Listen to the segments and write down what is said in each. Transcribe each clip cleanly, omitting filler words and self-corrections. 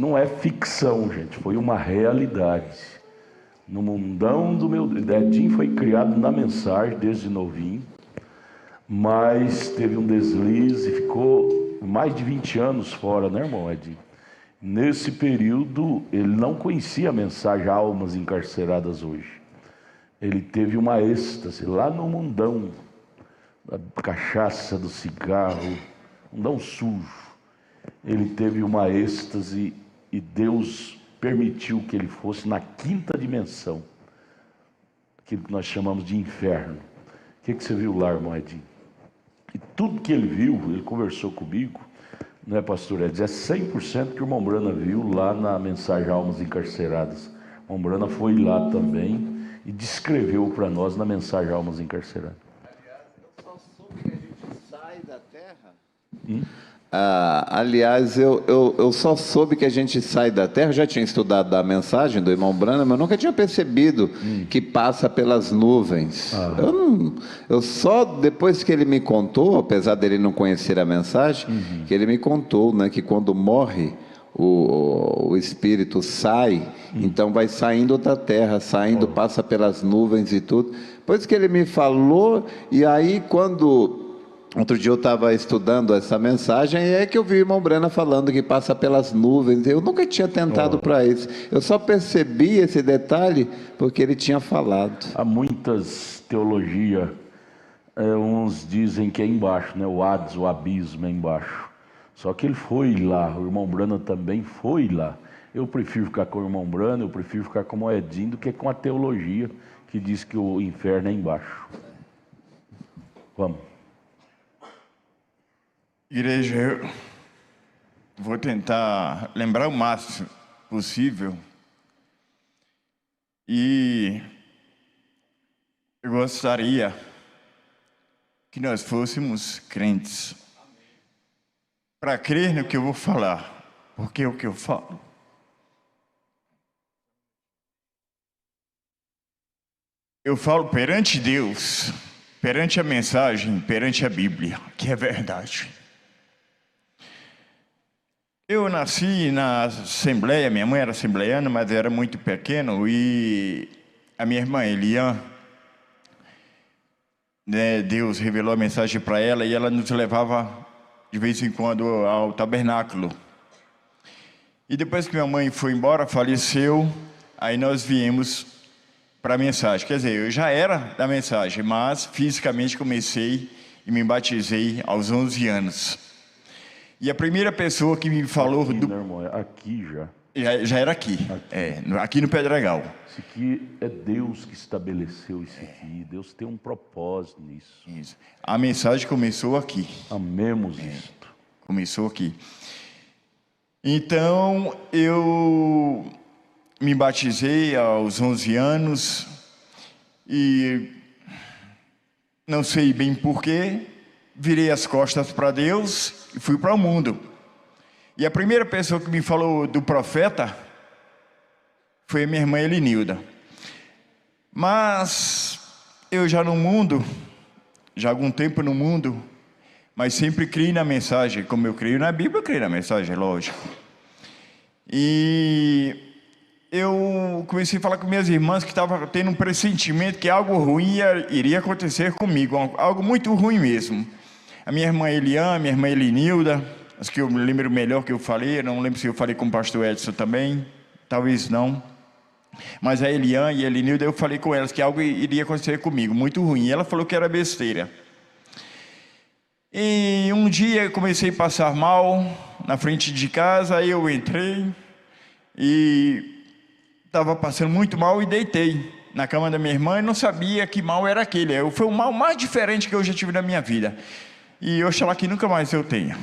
não é ficção, gente, foi uma realidade. No mundão do meu... Edinho foi criado na mensagem desde novinho, mas teve um deslize e ficou mais de 20 anos fora, né, irmão Edinho? Nesse período, ele não conhecia a mensagem Almas Encarceradas hoje. Ele teve uma êxtase lá no mundão da cachaça, do cigarro, mundão sujo. Ele teve uma êxtase e Deus permitiu que ele fosse na quinta dimensão, aquilo que nós chamamos de inferno. O que você viu lá, irmão Edinho? E tudo que ele viu, ele conversou comigo, não é, pastor Edson? É 100% que o irmão Brana viu lá na mensagem Almas Encarceradas. O irmão Brana foi lá também e descreveu para nós na mensagem Almas Encarceradas. Aliás, eu só soube que a gente sai da Terra. Aliás, eu só soube que a gente sai da Terra. Eu já tinha estudado a mensagem do irmão Brana, mas eu nunca tinha percebido que passa pelas nuvens. Eu só depois que ele me contou, apesar dele não conhecer a mensagem, que ele me contou, né, que quando morre o espírito sai, então vai saindo da terra, saindo, passa pelas nuvens e tudo. Depois que ele me falou, e aí quando... Outro dia eu estava estudando essa mensagem e é que eu vi o irmão Brana falando que passa pelas nuvens. Eu nunca tinha tentado para isso. Eu só percebi esse detalhe porque ele tinha falado. Há muitas teologias, uns dizem que é embaixo, né? O Hades, o abismo é embaixo. Só que ele foi lá, o irmão Brana também foi lá. Eu prefiro ficar com o irmão Brana, eu prefiro ficar com o Edinho do que com a teologia que diz que o inferno é embaixo. Vamos. Igreja, eu vou tentar lembrar o máximo possível e eu gostaria que nós fôssemos crentes para crer no que eu vou falar, porque o que eu falo perante Deus, perante a mensagem, perante a Bíblia, que é verdade. Eu nasci na Assembleia, minha mãe era assembleiana, mas era muito pequeno, e a minha irmã Elian, né, Deus revelou a mensagem para ela e ela nos levava de vez em quando ao tabernáculo. E depois que minha mãe foi embora, faleceu, aí nós viemos para a mensagem. Quer dizer, eu já era da mensagem, mas fisicamente comecei e me batizei aos 11 anos. E a primeira pessoa que me falou... Aqui, né, irmão? Aqui já. Já era aqui, aqui no Pedregal. Isso aqui é Deus que estabeleceu isso aqui. Deus tem um propósito nisso. Isso. A mensagem começou aqui. Amemos isto. Começou aqui. Então, eu me batizei aos 11 anos e não sei bem porquê, virei as costas para Deus e fui para o mundo. E a primeira pessoa que me falou do profeta foi a minha irmã Elinilda. Mas eu já no mundo, já há algum tempo no mundo, mas sempre criei na mensagem, como eu creio na Bíblia, eu creio na mensagem, lógico. E eu comecei a falar com minhas irmãs que estavam tendo um pressentimento que algo ruim iria acontecer comigo, algo muito ruim mesmo. A minha irmã Elian, a minha irmã Elinilda, as que eu me lembro melhor que eu falei, não lembro se eu falei com o pastor Edson também, talvez não. Mas a Elian e a Elinilda, eu falei com elas que algo iria acontecer comigo, muito ruim. E ela falou que era besteira. E um dia eu comecei a passar mal na frente de casa, aí eu entrei e estava passando muito mal e deitei na cama da minha irmã e não sabia que mal era aquele. Foi o mal mais diferente que eu já tive na minha vida. E oxalá que nunca mais eu tenha.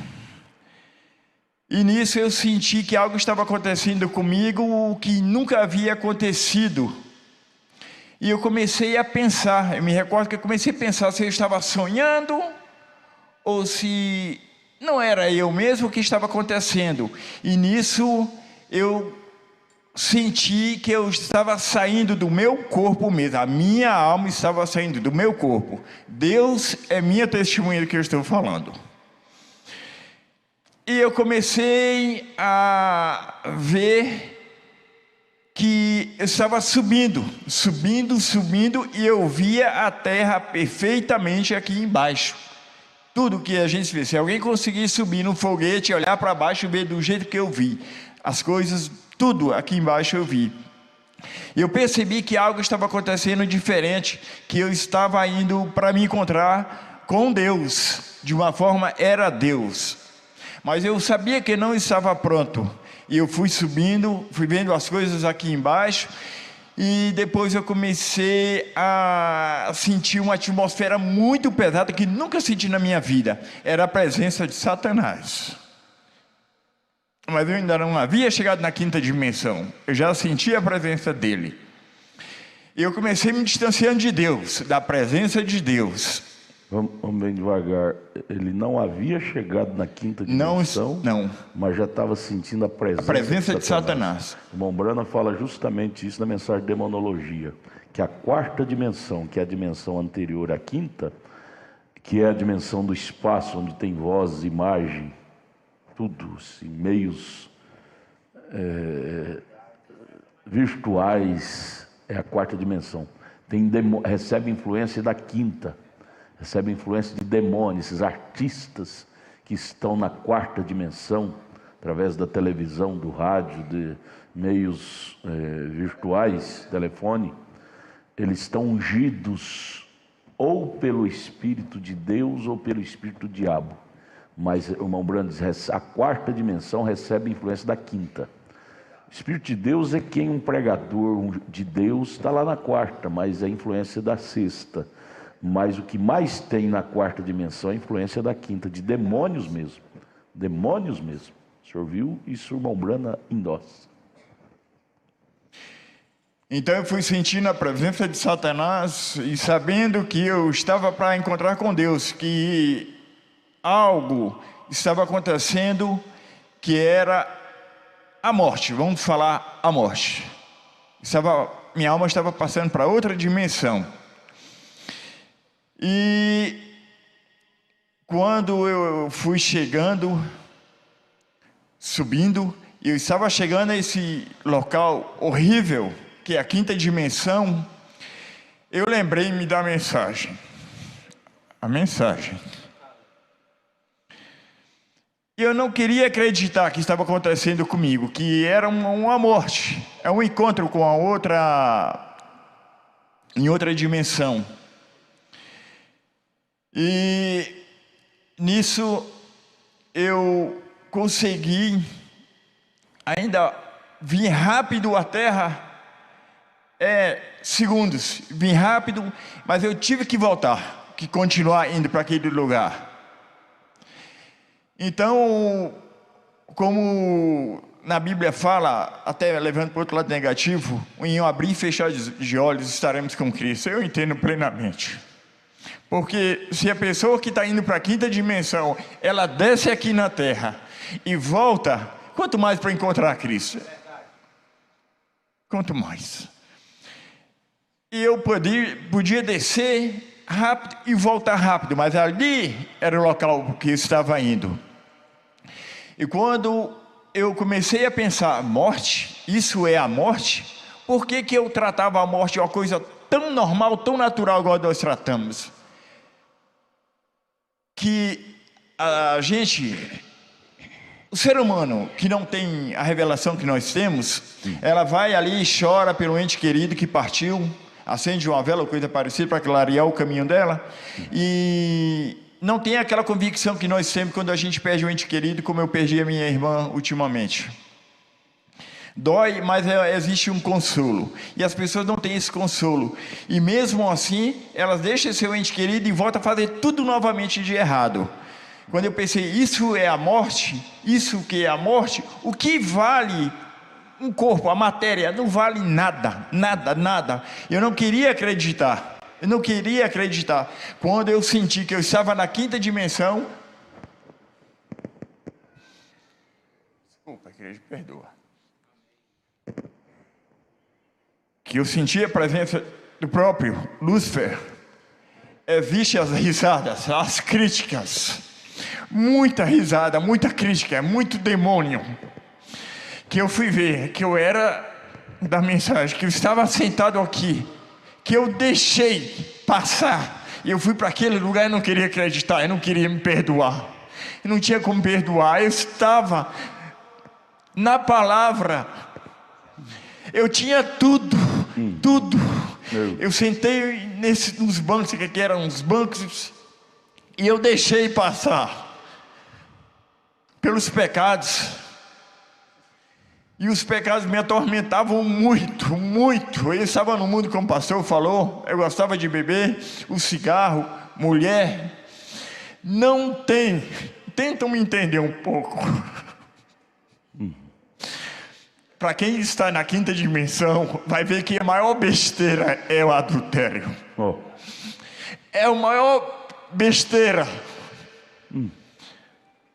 E nisso eu senti que algo estava acontecendo comigo que nunca havia acontecido. E eu comecei a pensar, eu me recordo que eu comecei a pensar se eu estava sonhando ou se não era eu mesmo que estava acontecendo. E nisso eu senti que eu estava saindo do meu corpo mesmo, a minha alma estava saindo do meu corpo. Deus é minha testemunha do que eu estou falando. E eu comecei a ver que eu estava subindo, e eu via a terra perfeitamente aqui embaixo. Tudo que a gente vê, se alguém conseguir subir no foguete, olhar para baixo e ver do jeito que eu vi, as coisas, tudo aqui embaixo eu vi. E eu percebi que algo estava acontecendo diferente, que eu estava indo para me encontrar com Deus, de uma forma era Deus. Mas eu sabia que não estava pronto. E eu fui subindo, fui vendo as coisas aqui embaixo, e depois eu comecei a sentir uma atmosfera muito pesada que nunca senti na minha vida. Era a presença de Satanás. Mas eu ainda não havia chegado na quinta dimensão. Eu já sentia a presença dele. E eu comecei me distanciando de Deus, da presença de Deus. Vamos bem devagar. Ele não havia chegado na quinta dimensão, não. Mas já estava sentindo a presença de Satanás. O irmão Brana fala justamente isso na mensagem de demonologia, que a quarta dimensão, que é a dimensão anterior à quinta, que é a dimensão do espaço, onde tem voz, imagem, tudo, assim, meios virtuais, é a quarta dimensão. Recebe influência da quinta. Recebe influência de demônios, esses artistas que estão na quarta dimensão, através da televisão, do rádio, de meios virtuais, telefone, eles estão ungidos ou pelo Espírito de Deus ou pelo Espírito do diabo. Mas o irmão Brando diz, a quarta dimensão recebe influência da quinta. O Espírito de Deus é quem um pregador de Deus está lá na quarta, mas é a influência da sexta. Mas o que mais tem na quarta dimensão é a influência da quinta, de demônios mesmo. Demônios mesmo. O senhor viu isso, irmão Brana endossa. Então eu fui sentindo a presença de Satanás e sabendo que eu estava para encontrar com Deus, que algo estava acontecendo que era a morte, vamos falar a morte. Minha alma estava passando para outra dimensão. E quando eu fui chegando, subindo, eu estava chegando a esse local horrível, que é a quinta dimensão, eu lembrei-me da mensagem. A mensagem. E eu não queria acreditar que estava acontecendo comigo, que era uma morte, é um encontro com a outra, em outra dimensão. E nisso eu consegui ainda vir rápido à terra, segundos, vim rápido, mas eu tive que voltar, que continuar indo para aquele lugar. Então, como na Bíblia fala, até levando para o outro lado negativo, em um abrir e fechar de olhos estaremos com Cristo. Eu entendo plenamente. Porque se a pessoa que está indo para a quinta dimensão, ela desce aqui na terra e volta, quanto mais para encontrar Cristo? Quanto mais. E eu podia descer rápido e voltar rápido, mas ali era o local que eu estava indo. E quando eu comecei a pensar, morte, isso é a morte? Por que eu tratava a morte de uma coisa tão normal, tão natural igual nós tratamos? Que a gente, o ser humano que não tem a revelação que nós temos, ela vai ali e chora pelo ente querido que partiu, acende uma vela ou coisa parecida para clarear o caminho dela, e não tem aquela convicção que nós temos quando a gente perde um ente querido, como eu perdi a minha irmã ultimamente. Dói, mas existe um consolo, e as pessoas não têm esse consolo, e mesmo assim, elas deixam seu ente querido e voltam a fazer tudo novamente de errado. Quando eu pensei, isso é a morte, isso que é a morte, o que vale um corpo, a matéria, não vale nada, nada, nada. Eu não queria acreditar, quando eu senti que eu estava na quinta dimensão. Desculpa, igreja, perdoa. Que eu senti a presença do próprio Lúcifer. Existe as risadas, as críticas. muita risada, muita crítica, muito demônio, que eu fui ver que eu era da mensagem, que eu estava sentado aqui, que eu deixei passar, e eu fui para aquele lugar e não queria acreditar, eu não queria me perdoar, eu não tinha como perdoar, eu estava na palavra, eu tinha tudo, tudo. Eu sentei nos bancos, que eram uns bancos, e eu deixei passar pelos pecados, e os pecados me atormentavam muito, muito. Eu estava no mundo, como o pastor falou, eu gostava de beber, o cigarro, mulher. Não tem, tentam me entender um pouco. Para quem está na quinta dimensão, vai ver que a maior besteira é o adultério. É a maior besteira.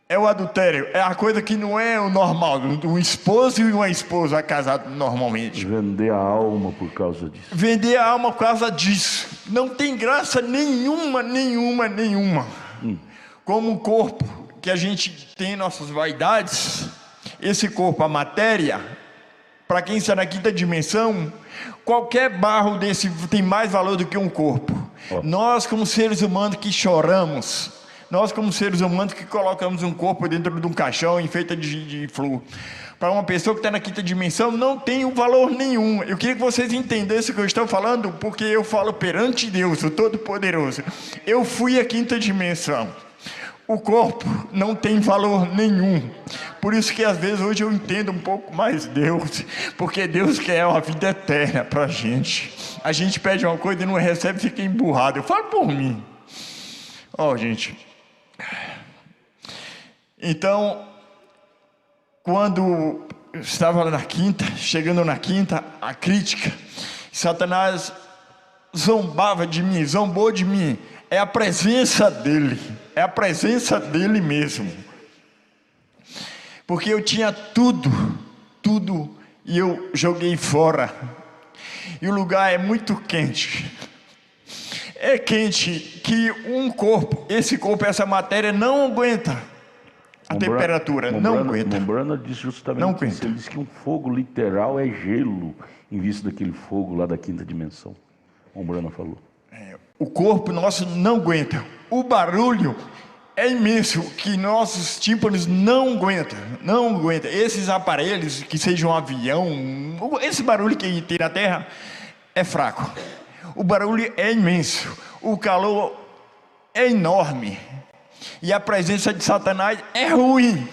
É o adultério. É a coisa que não é o normal. Um esposo e uma esposa casados normalmente. Vender a alma por causa disso. Vender a alma por causa disso. Não tem graça nenhuma, nenhuma, nenhuma. Como o corpo que a gente tem nossas vaidades, esse corpo, a matéria, para quem está na quinta dimensão, qualquer barro desse tem mais valor do que um corpo. Nós, como seres humanos que choramos, nós, como seres humanos que colocamos um corpo dentro de um caixão enfeito de flor, para uma pessoa que está na quinta dimensão, não tem um valor nenhum. Eu queria que vocês entendessem o que eu estou falando, porque eu falo perante Deus, o Todo-Poderoso. Eu fui à quinta dimensão. O corpo não tem valor nenhum. Por isso que às vezes hoje eu entendo um pouco mais Deus, porque Deus quer uma vida eterna para a gente. A gente pede uma coisa e não recebe, fica emburrado. Eu falo por mim. Gente. Então, quando eu estava na quinta, chegando na quinta, a crítica, Satanás zombava de mim, zombou de mim. É a presença dele, é a presença dele mesmo. Porque eu tinha tudo, e eu joguei fora. E o lugar é muito quente. É quente que um corpo, esse corpo, essa matéria não aguenta a temperatura, não aguenta. Mombrana disse justamente isso, ele disse que um fogo literal é gelo, em vista daquele fogo lá da quinta dimensão. Mombrana falou. O corpo nosso não aguenta. O barulho é imenso, que nossos tímpanos não aguentam. Não aguenta. Esses aparelhos, que seja um avião, esse barulho que tem na Terra é fraco. O barulho é imenso. O calor é enorme. E a presença de Satanás é ruim.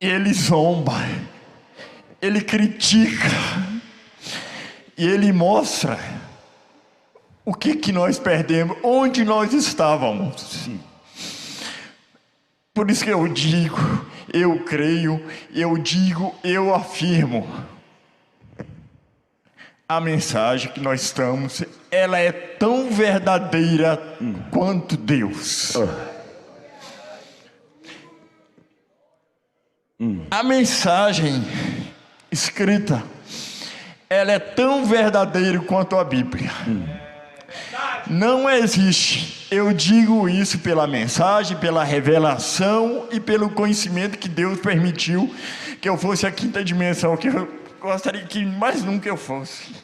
Ele zomba, ele critica, e ele mostra o que nós perdemos, onde nós estávamos. Por isso que eu digo, eu creio, eu digo, eu afirmo. A mensagem que nós estamos, ela é tão verdadeira quanto Deus. A mensagem escrita, ela é tão verdadeira quanto a Bíblia. Não existe, eu digo isso pela mensagem, pela revelação e pelo conhecimento que Deus permitiu que eu fosse a quinta dimensão, que eu gostaria que mais nunca eu fosse,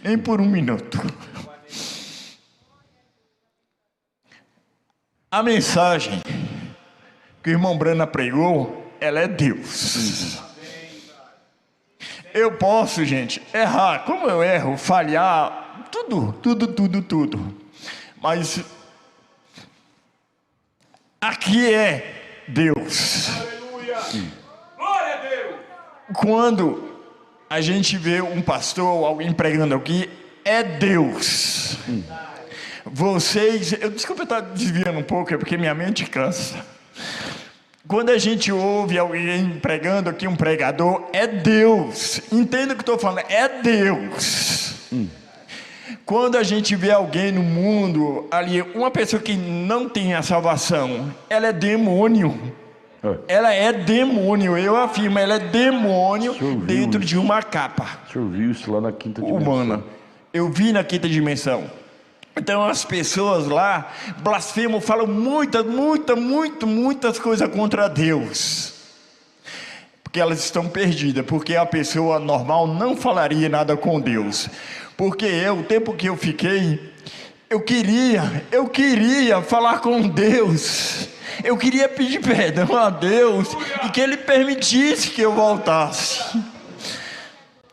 nem por um minuto. A mensagem que o irmão Brana pregou, ela é Deus. Eu posso, gente, errar, como eu erro, falhar, tudo. Mas aqui é Deus. Glória a Deus. Quando a gente vê um pastor ou alguém pregando aqui, é Deus. Vocês, desculpa eu estar desviando um pouco, é porque minha mente cansa. Quando a gente ouve alguém pregando aqui, um pregador, é Deus. Entenda o que estou falando, é Deus. Quando a gente vê alguém no mundo, ali, uma pessoa que não tem a salvação, ela é demônio. Ela é demônio, eu afirmo, ela é demônio dentro de uma capa. O senhor viu isso lá na quinta dimensão? Humana. Eu vi na quinta dimensão. Então as pessoas lá blasfemam, falam muitas coisas contra Deus. Porque elas estão perdidas, porque a pessoa normal não falaria nada com Deus. Porque o tempo que eu fiquei, eu queria falar com Deus. Eu queria pedir perdão a Deus e que Ele permitisse que eu voltasse.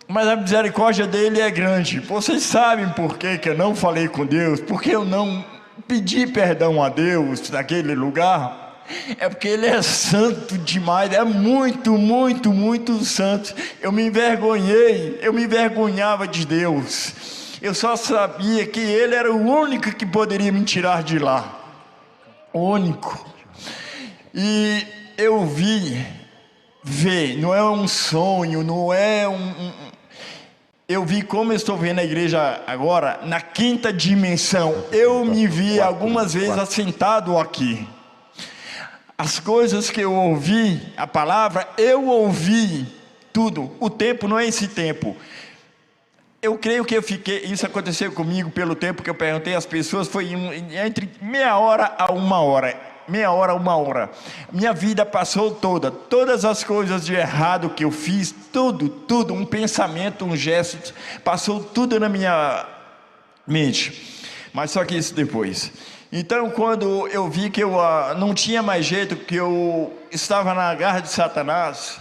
Mas a misericórdia dele é grande. Vocês sabem por que eu não falei com Deus? Porque eu não pedi perdão a Deus naquele lugar? É porque Ele é santo demais, é muito santo. Eu me envergonhava de Deus. Eu só sabia que Ele era o único que poderia me tirar de lá. O único. E eu não é um sonho, não é eu vi como eu estou vendo a igreja agora, na quinta dimensão. Eu me vi algumas vezes assentado aqui. As coisas que eu ouvi, a palavra, eu ouvi tudo. O tempo não é esse tempo. Eu creio que isso aconteceu comigo pelo tempo que eu perguntei às pessoas, foi entre meia hora a uma hora. Minha vida passou todas as coisas de errado que eu fiz, tudo, um pensamento, um gesto, passou tudo na minha mente. Mas só que isso depois. Então, quando eu vi que eu não tinha mais jeito, que eu estava na garra de Satanás,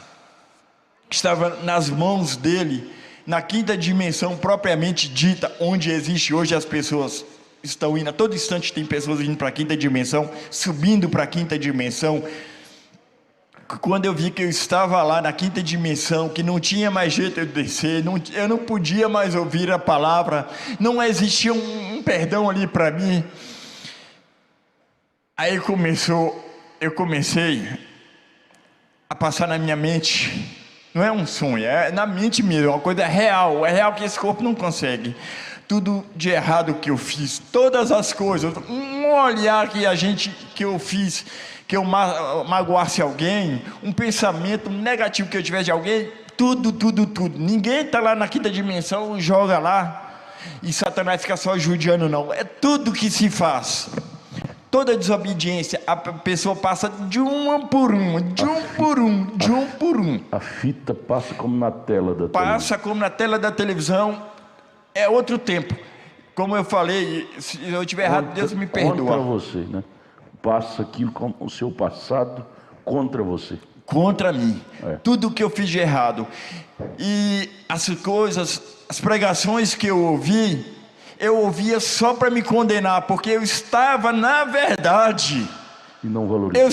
estava nas mãos dele, na quinta dimensão propriamente dita, onde existe hoje as pessoas estão indo, a todo instante tem pessoas indo para a quinta dimensão, subindo para a quinta dimensão. Quando eu vi que eu estava lá na quinta dimensão, que não tinha mais jeito de descer, eu não podia mais ouvir a palavra, não existia um perdão ali para mim. Aí eu comecei a passar na minha mente, não é um sonho, é na mente mesmo, é uma coisa real, que esse corpo não consegue. Tudo de errado que eu fiz, todas as coisas, um olhar que eu fiz, que eu magoasse alguém, um pensamento negativo que eu tivesse de alguém, tudo. Ninguém está lá na quinta dimensão, joga lá, e Satanás fica só judiando, não. É tudo que se faz. Toda desobediência, a pessoa passa de um por um. A fita passa como na tela da televisão. Passa como na tela da televisão. É outro tempo. Como eu falei, se eu estiver errado, Deus me perdoa. Contra você, né? Passa aquilo com o seu passado contra você. Contra mim. Tudo que eu fiz de errado. E as coisas, as pregações que eu ouvia só para me condenar, porque eu estava na verdade. E não valorizei. Eu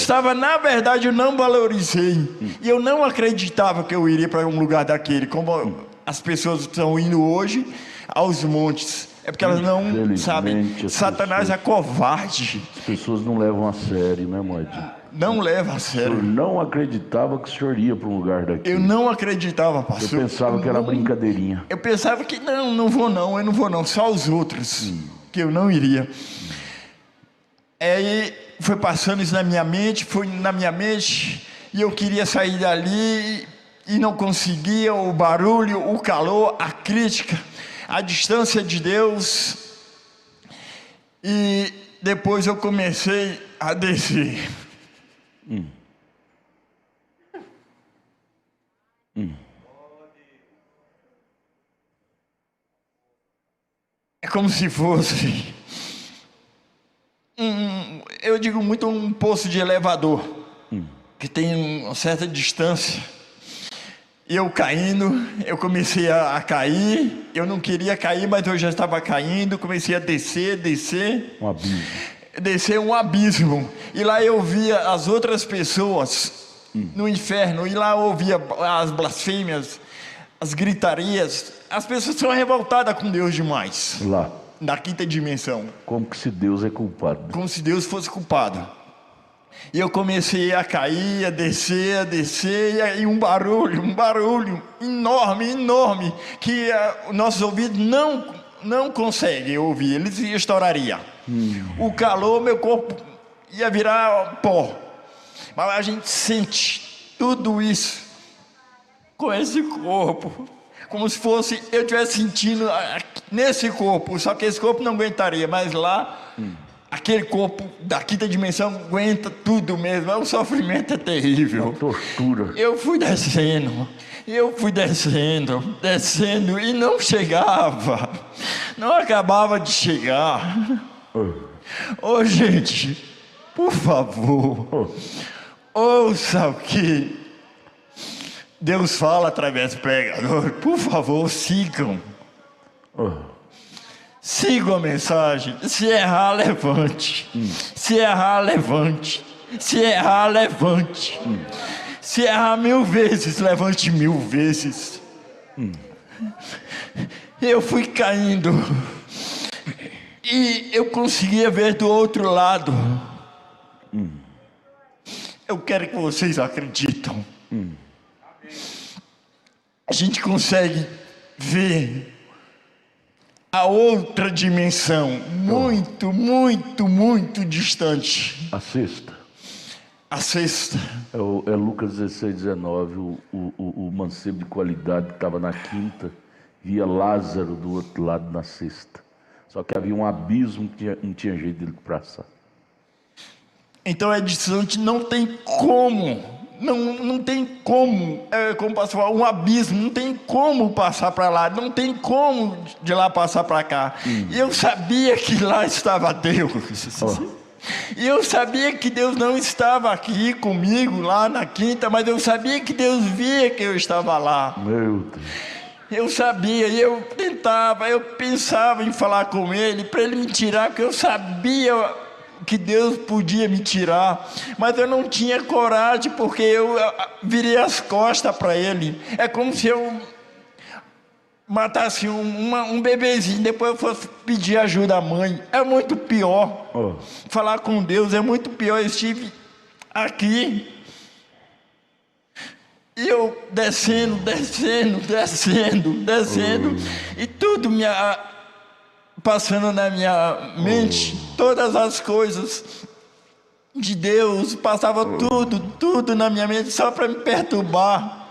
não valorizei. E eu não acreditava que eu iria para um lugar daquele, como as pessoas estão indo hoje aos montes. É porque elas não sabem. Satanás é covarde. As pessoas não levam a sério, né, Moedinho? Não leva a sério. O senhor não acreditava que o senhor ia para um lugar daquele? Eu não acreditava, pastor. Eu pensava que era brincadeirinha. Eu pensava que eu não vou não, só os outros, que eu não iria. Aí foi passando isso na minha mente, e eu queria sair dali, e não conseguia, o barulho, o calor, a crítica, a distância de Deus. E depois eu comecei a descer. É como se fosse eu digo muito um poço de elevador, que tem uma certa distância. E eu caindo, eu comecei a cair. Eu não queria cair, mas eu já estava caindo. Comecei a descer. Um abismo. Descer um abismo. E lá eu via as outras pessoas no inferno. E lá eu ouvia as blasfêmias, as gritarias. As pessoas são revoltadas com Deus demais. Lá. Na quinta dimensão. Como que se Deus é culpado. Como se Deus fosse culpado. E eu comecei a cair, a descer, e aí um barulho enorme, que nossos ouvidos não conseguem ouvir, eles estourariam. O calor, meu corpo ia virar pó. Mas a gente sente tudo isso com esse corpo, como se fosse eu estivesse sentindo nesse corpo, só que esse corpo não aguentaria, mas lá, aquele corpo da quinta dimensão aguenta tudo mesmo. O sofrimento é terrível. Uma tortura. Eu fui descendo e não chegava, não acabava de chegar. Ô gente, por favor, ouça o que Deus fala através do pregador. Por favor, sigam. Sigam a mensagem. Se errar, levante. Se errar, levante. Se errar, levante. Se errar 1000 vezes, levante 1000 vezes. Eu fui caindo e eu conseguia ver do outro lado. Eu quero que vocês acreditem. A gente consegue ver a outra dimensão, muito, muito, muito distante. A sexta. A sexta. É Lucas 16, 19, o mancebo de qualidade que estava na quinta, via Lázaro do outro lado na sexta. Só que havia um abismo que não tinha jeito dele passar. Então é distante, não tem como. Não tem como, como passar um abismo, não tem como passar para lá, não tem como de lá passar para cá. E eu sabia que lá estava Deus. E eu sabia que Deus não estava aqui comigo lá na quinta, mas eu sabia que Deus via que eu estava lá. Meu Deus. Eu sabia, e eu pensava em falar com Ele, para Ele me tirar, porque eu sabia que Deus podia me tirar, mas eu não tinha coragem, porque eu virei as costas para Ele. É como se eu matasse um bebezinho, depois eu fosse pedir ajuda à mãe. É muito pior. Falar com Deus é muito pior. Eu estive aqui e eu descendo, e tudo passando na minha mente, todas as coisas de Deus, passava tudo na minha mente, só para me perturbar.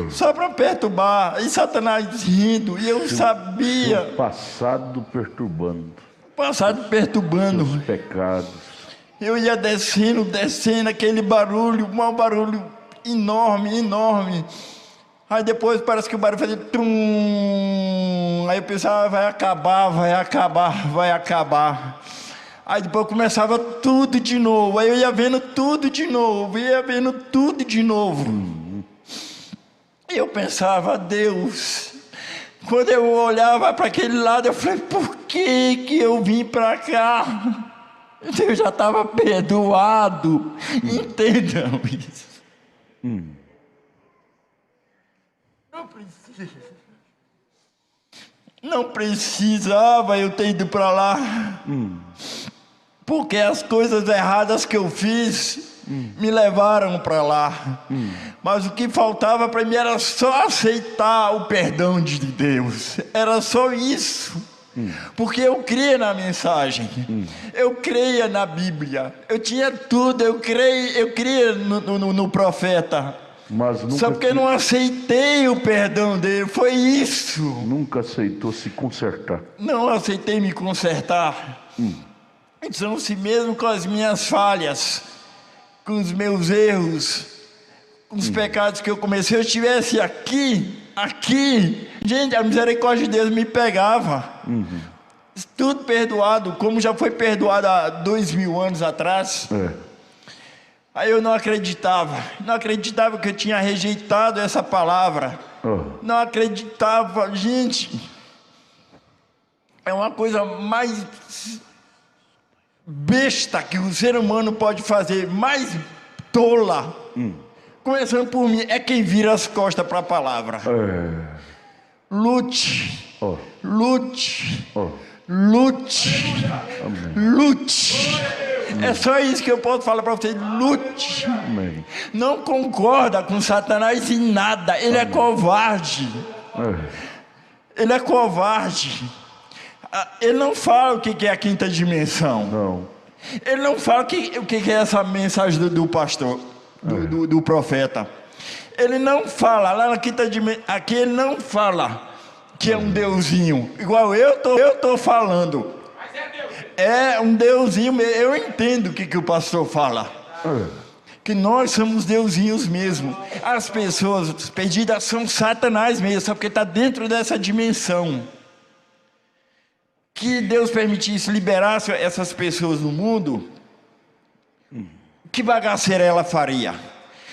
Só para perturbar, e Satanás rindo, e eu sabia. Seu passado perturbando. Seus pecados. Eu ia descendo, aquele barulho, um barulho enorme. Aí depois parece que o barulho fazia trum. Aí eu pensava, vai acabar. Aí depois começava tudo de novo. Aí eu ia vendo tudo de novo. E eu pensava, Deus. Quando eu olhava para aquele lado, eu falei, por que eu vim para cá? Eu já estava perdoado. Entendam isso. Não precisava eu ter ido para lá. Porque as coisas erradas que eu fiz me levaram para lá. Mas o que faltava para mim era só aceitar o perdão de Deus. Era só isso. Porque eu cria na mensagem. Eu creia na Bíblia. Eu tinha tudo. Eu cria no profeta. Mas nunca só porque eu não aceitei o perdão dele. Foi isso. Nunca aceitou se consertar. Não aceitei me consertar. Então, se mesmo com as minhas falhas, com os meus erros, com os pecados que eu comecei, eu estivesse aqui, gente, a misericórdia de Deus me pegava. Tudo perdoado, como já foi perdoado há 2000 anos atrás. Aí eu não acreditava que eu tinha rejeitado essa palavra. Não acreditava, gente. É uma coisa mais besta que o ser humano pode fazer, mais tola. Começando por mim, é quem vira as costas para a palavra. Lute. É só isso que eu posso falar para vocês. Lute. Amém. Não concorda com Satanás em nada. Ele é covarde. Ele é covarde. Ele não fala o que é a quinta dimensão. Não. Ele não fala o que é essa mensagem do pastor, do profeta. Ele não fala, lá na quinta dimensão, aqui ele não fala que é um deusinho, igual eu tô falando. Mas é Deus. É um deusinho, eu entendo o que o pastor fala. Que nós somos deusinhos mesmo. As pessoas perdidas são Satanás mesmo, só porque está dentro dessa dimensão. Que Deus permitisse liberar essas pessoas no mundo, que bagaceira ela faria?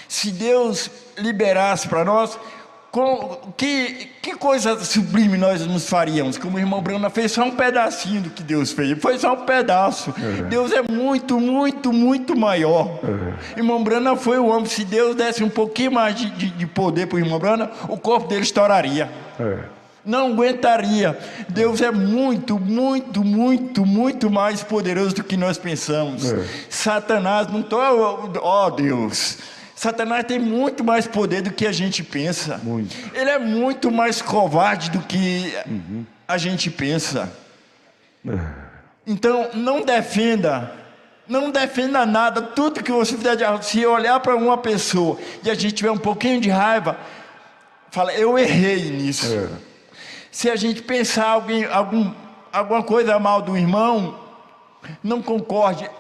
Se Deus liberasse para nós, que coisa sublime nós nos faríamos? Como o irmão Brana fez só um pedacinho do que Deus fez, foi só um pedaço. Deus é muito, muito, muito maior. Irmão Brana foi o homem, se Deus desse um pouquinho mais de poder para o irmão Brana, o corpo dele estouraria. Não aguentaria. Deus é muito, muito, muito, muito mais poderoso do que nós pensamos. Satanás, não estou... Ó Deus... Satanás tem muito mais poder do que a gente pensa. Muito. Ele é muito mais covarde do que a gente pensa. Então, não defenda nada. Tudo que você fizer de errado, se olhar para uma pessoa e a gente tiver um pouquinho de raiva, fala, eu errei nisso. Se a gente pensar alguma coisa mal do irmão, não concorde,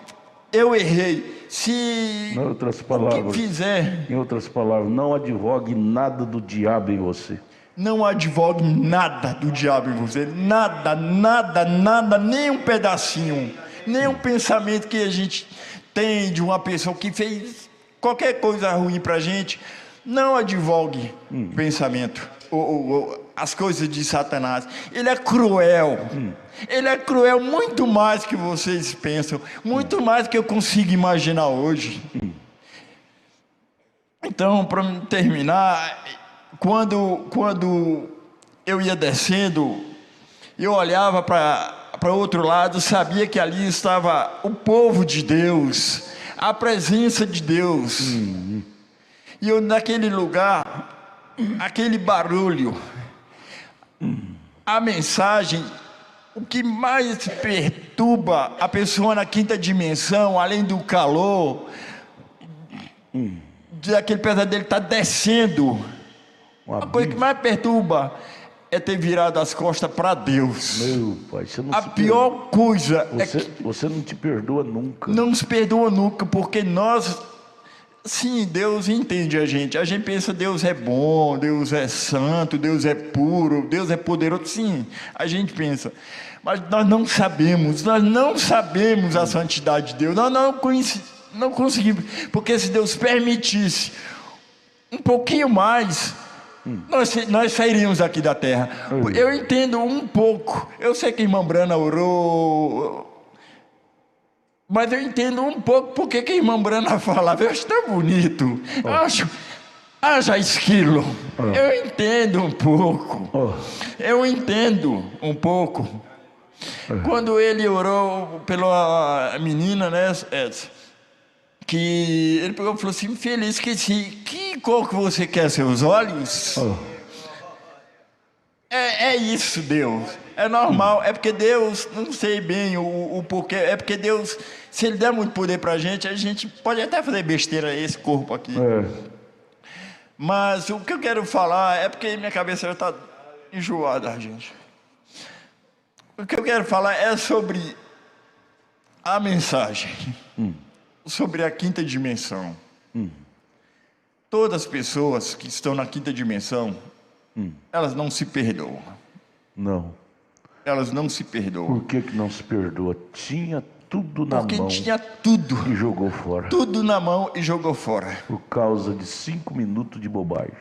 eu errei. Se em outras palavras, o que fizer... Em outras palavras, não advogue nada do diabo em você. Não advogue nada do diabo em você. Nada, nada, nada, nem um pedacinho. Nem um pensamento que a gente tem de uma pessoa que fez qualquer coisa ruim pra gente. Não advogue pensamento. As coisas de Satanás. Ele é cruel. Ele é cruel muito mais que vocês pensam, muito mais que eu consigo imaginar hoje. Então, para terminar, quando eu ia descendo, eu olhava para outro lado, sabia que ali estava o povo de Deus, a presença de Deus. E eu naquele lugar, aquele barulho, a mensagem... O que mais perturba a pessoa na quinta dimensão, além do calor, daquele pesadelo estar descendo, a coisa que mais perturba é ter virado as costas para Deus. Meu pai, você não a pior coisa é que você não te perdoa nunca. Não se perdoa nunca, porque nós... Sim, Deus entende a gente pensa Deus é bom, Deus é santo, Deus é puro, Deus é poderoso, sim, a gente pensa, mas nós não sabemos a santidade de Deus, nós não conseguimos, porque se Deus permitisse um pouquinho mais, nós sairíamos aqui da terra. Eu entendo um pouco, eu sei que a irmã Brana orou, mas eu entendo um pouco porque que a irmã Brana falava, eu acho tão bonito, eu acho, haja esquilo, eu entendo um pouco, Quando ele orou pela menina, né, que ele pegou e falou assim, feliz, esqueci, que cor que você quer, seus olhos? É isso, Deus. É normal, é porque Deus, não sei bem o porquê, é porque Deus, se Ele der muito poder pra gente, a gente pode até fazer besteira esse corpo aqui. Mas o que eu quero falar é porque minha cabeça já está enjoada, gente. O que eu quero falar é sobre a mensagem, sobre a quinta dimensão. Todas as pessoas que estão na quinta dimensão, elas não se perdoam. Não. Elas não se perdoam. Por que não se perdoa? Tinha tudo na mão. Porque tinha tudo. E jogou fora. Tudo na mão e jogou fora. Por causa de 5 minutos de bobagem.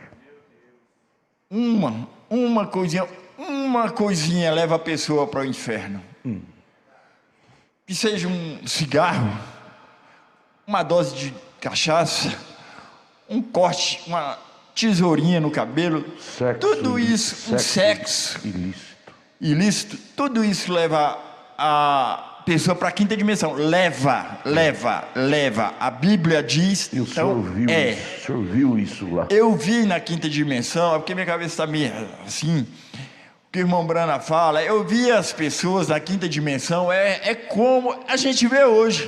Uma coisinha leva a pessoa para o inferno. Que seja um cigarro, uma dose de cachaça, um corte, uma tesourinha no cabelo, tudo isso, um sexo ilícito, tudo isso leva a pessoa para a quinta dimensão. Leva. A Bíblia diz. E o senhor viu isso lá? Eu vi na quinta dimensão, porque minha cabeça está meio assim. O que o irmão Brana fala, eu vi as pessoas na quinta dimensão, é como a gente vê hoje.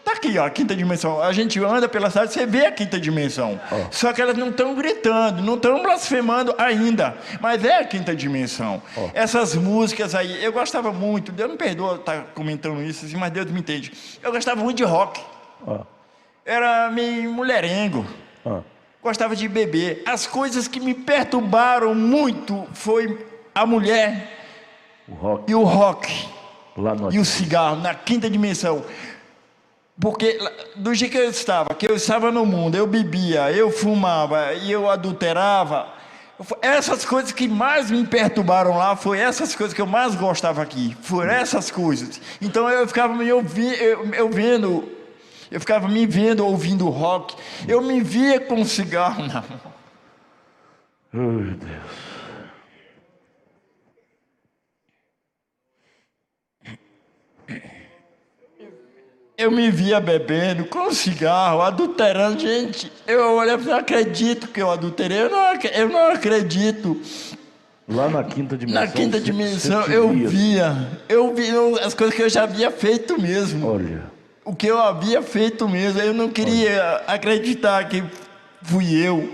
Está aqui, ó, a quinta dimensão. A gente anda pela cidade, você vê a quinta dimensão. Só que elas não estão gritando, não estão blasfemando ainda. Mas é a quinta dimensão. Essas músicas aí, eu gostava muito. Deus me perdoa estar comentando isso, assim, mas Deus me entende. Eu gostava muito de rock. Era meio mulherengo. Gostava de beber. As coisas que me perturbaram muito foi a mulher e o rock. E o cigarro, na quinta dimensão. Porque do jeito que eu estava no mundo, eu bebia, eu fumava e eu adulterava. Essas coisas que mais me perturbaram lá, foi essas coisas que eu mais gostava aqui. Foram essas coisas. Então eu ficava me vendo ouvindo rock. Eu me via com um cigarro na mão. Oh, Deus. Eu me via bebendo, com cigarro, adulterando. Gente, eu olhava, não acredito que eu adulterei. Eu não acredito. Lá na quinta dimensão. Na quinta dimensão, eu via as coisas que eu já havia feito mesmo. Olha. O que eu havia feito mesmo. Eu não queria acreditar que fui eu.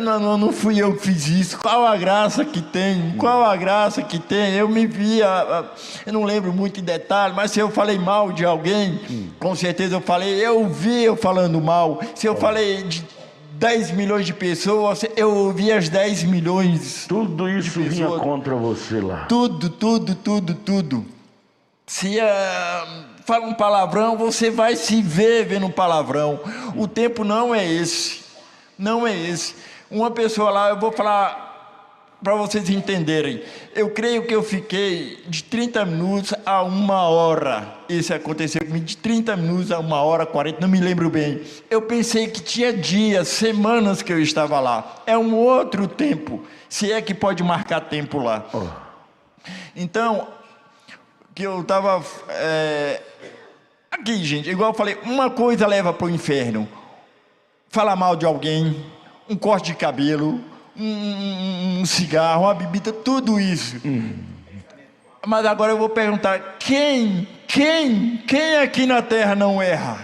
Não fui eu que fiz isso. Qual a graça que tem? Qual a graça que tem? Eu me via, eu não lembro muito em detalhe, mas se eu falei mal de alguém, com certeza eu falei, eu vi eu falando mal. Se eu falei de 10 milhões de pessoas, eu ouvi as 10 milhões. Tudo isso vinha contra você lá. Tudo. Se fala um palavrão, você vai se ver vendo um palavrão. O tempo não é esse. Não é esse. Uma pessoa lá, eu vou falar para vocês entenderem. Eu creio que eu fiquei de 30 minutos a 1 hora. Isso aconteceu comigo, de 30 minutos a 1 hora, 40, não me lembro bem. Eu pensei que tinha dias, semanas que eu estava lá. É um outro tempo, se é que pode marcar tempo lá. Então, que eu estava... Aqui, gente, igual eu falei, uma coisa leva para o inferno. Falar mal de alguém, um corte de cabelo, um cigarro, uma bebida, tudo isso. Mas agora eu vou perguntar, quem aqui na terra não erra?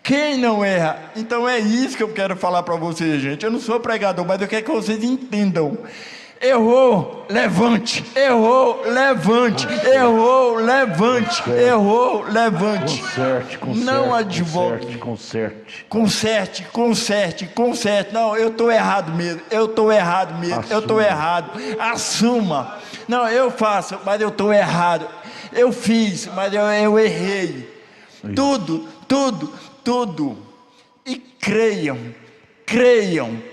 Quem não erra? Então é isso que eu quero falar para vocês, gente. Eu não sou pregador, mas eu quero que vocês entendam. Errou, levante. Errou, levante. Errou, levante. Errou, levante. Não advogue. Conserte. Não, eu estou errado mesmo. Eu estou errado. Assuma. Não, eu faço, mas eu estou errado. Eu fiz, mas eu errei. Tudo. E creiam,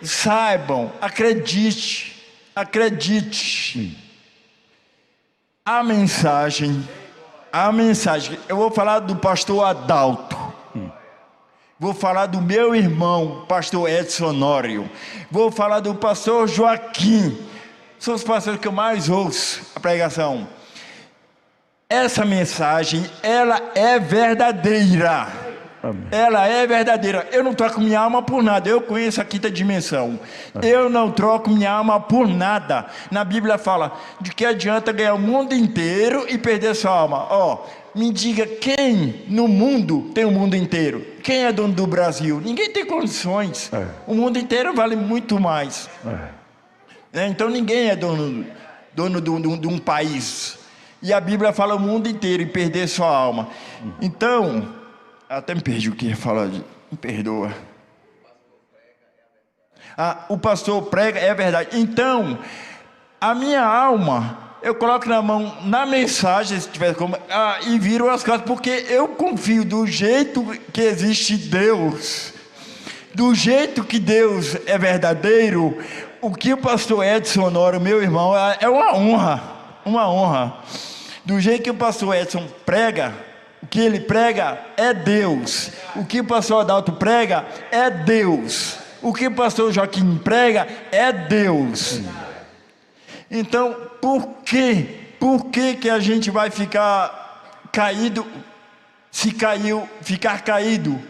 saibam, acredite. A mensagem, eu vou falar do pastor Adalto, vou falar do meu irmão, pastor Edson Honório, vou falar do pastor Joaquim, são os pastores que eu mais ouço a pregação. Essa mensagem, ela é verdadeira. Ela é verdadeira. Eu não troco minha alma por nada. Eu conheço a quinta dimensão. Eu não troco minha alma por nada. Na Bíblia fala de que adianta ganhar o mundo inteiro e perder sua alma. Me diga quem no mundo tem o mundo inteiro. Quem é dono do Brasil? Ninguém tem condições. O mundo inteiro vale muito mais. Então ninguém é dono de um país. E a Bíblia fala o mundo inteiro e perder sua alma. Então... Até me perdi o que ia falar. Me perdoa. O pastor prega, é verdade. Então, a minha alma, eu coloco na mão, na mensagem, se tiver como, e viro as costas, porque eu confio do jeito que existe Deus. Do jeito que Deus é verdadeiro, o que o pastor Edson Honório, meu irmão, é uma honra. Do jeito que o pastor Edson prega, o que ele prega é Deus. O que o pastor Adalto prega é Deus. O que o pastor Joaquim prega é Deus. Então, por que a gente vai ficar caído? Ficar caído.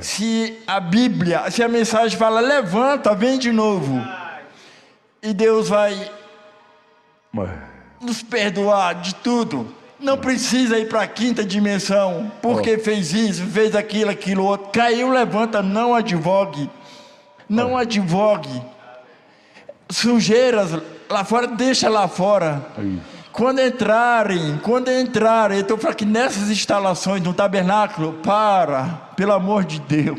Se a Bíblia, se a mensagem fala, levanta, vem de novo. E Deus vai nos perdoar de tudo. Não precisa ir para a quinta dimensão, porque fez isso, fez aquilo, aquilo outro. Caiu, levanta, não advogue. Não advogue. Sujeiras lá fora, deixa lá fora. Quando entrarem, eu estou falando que nessas instalações, no tabernáculo, pelo amor de Deus.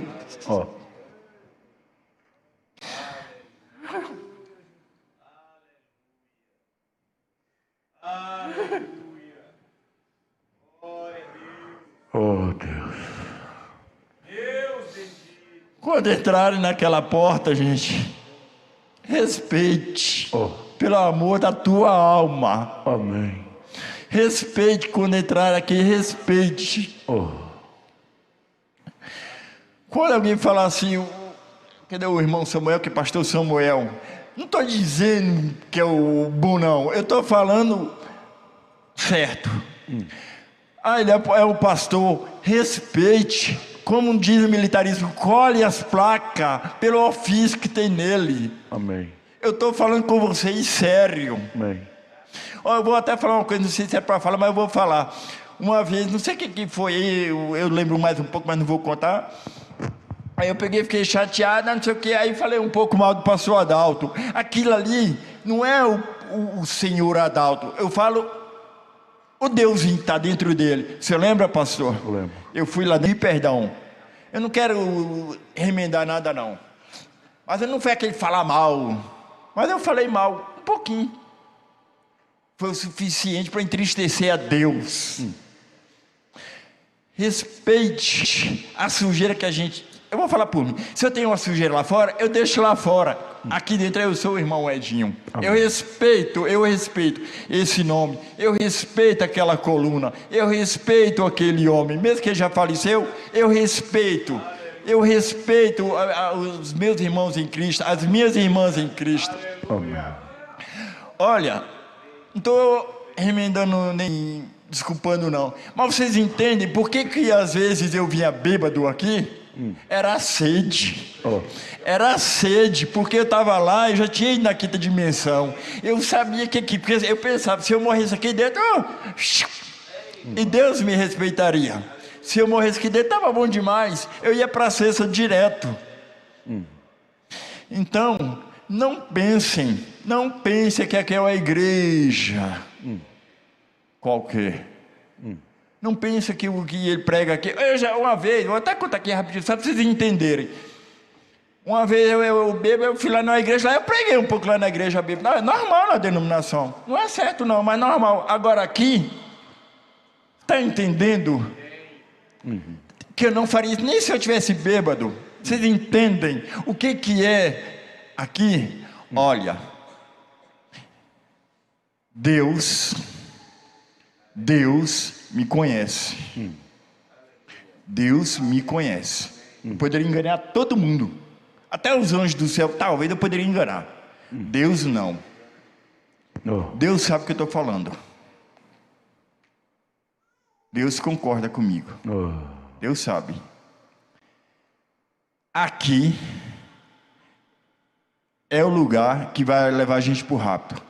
Oh, Deus. Quando entrarem naquela porta, gente, respeite, pelo amor da tua alma. Amém. Respeite quando entrar aqui, respeite. Quando alguém falar assim, cadê o irmão Samuel, que é pastor Samuel? Não estou dizendo que é o bom, não. Eu estou falando certo. Ele é o pastor. Respeite. Como diz o militarismo, colhe as placas pelo ofício que tem nele. Amém. Eu estou falando com vocês sério. Amém. Eu vou até falar uma coisa, não sei se é para falar, mas eu vou falar. Uma vez, não sei o que foi, eu lembro mais um pouco, mas não vou contar. Aí eu peguei, fiquei chateado, não sei o que, aí falei um pouco mal do pastor Adalto. Aquilo ali não é o senhor Adalto, eu falo o Deusinho que está dentro dele. Você lembra, pastor? Eu lembro. Eu fui lá, de perdão. Eu não quero remendar nada, não. Mas eu não foi aquele falar mal. Mas eu falei mal, um pouquinho. Foi o suficiente para entristecer a Deus. Respeite a sujeira que a gente... Eu vou falar por mim. Se eu tenho uma sujeira lá fora, eu deixo lá fora. Aqui dentro eu sou o irmão Edinho. Amém. Eu respeito esse nome. Eu respeito aquela coluna. Eu respeito aquele homem. Mesmo que ele já faleceu, eu respeito. Eu respeito os meus irmãos em Cristo, as minhas irmãs em Cristo. Amém. Olha, não estou remendando nem desculpando não. Mas vocês entendem por que às vezes eu vinha bêbado aqui? Era a sede. Era a sede, porque eu estava lá e já tinha ido na quinta dimensão. Eu sabia porque eu pensava, se eu morresse aqui dentro, e Deus me respeitaria. Se eu morresse aqui dentro, estava bom demais. Eu ia para a sexta direto. Então, não pensem que aqui é uma igreja qualquer. Não pensa que o que ele prega aqui... Uma vez, vou até contar aqui rapidinho, só para vocês entenderem. Uma vez eu fui lá na igreja, lá eu preguei um pouco lá na igreja bíblica. Não, é normal na denominação. Não é certo não, mas normal. Agora aqui, está entendendo? Que eu não faria isso nem se eu tivesse bêbado. Vocês entendem o que é aqui? Olha, Deus me conhece. Deus me conhece. Eu poderia enganar todo mundo. Até os anjos do céu, talvez eu poderia enganar. Deus não. Deus sabe o que eu estou falando. Deus concorda comigo. Deus sabe. Aqui é o lugar que vai levar a gente para o rapto.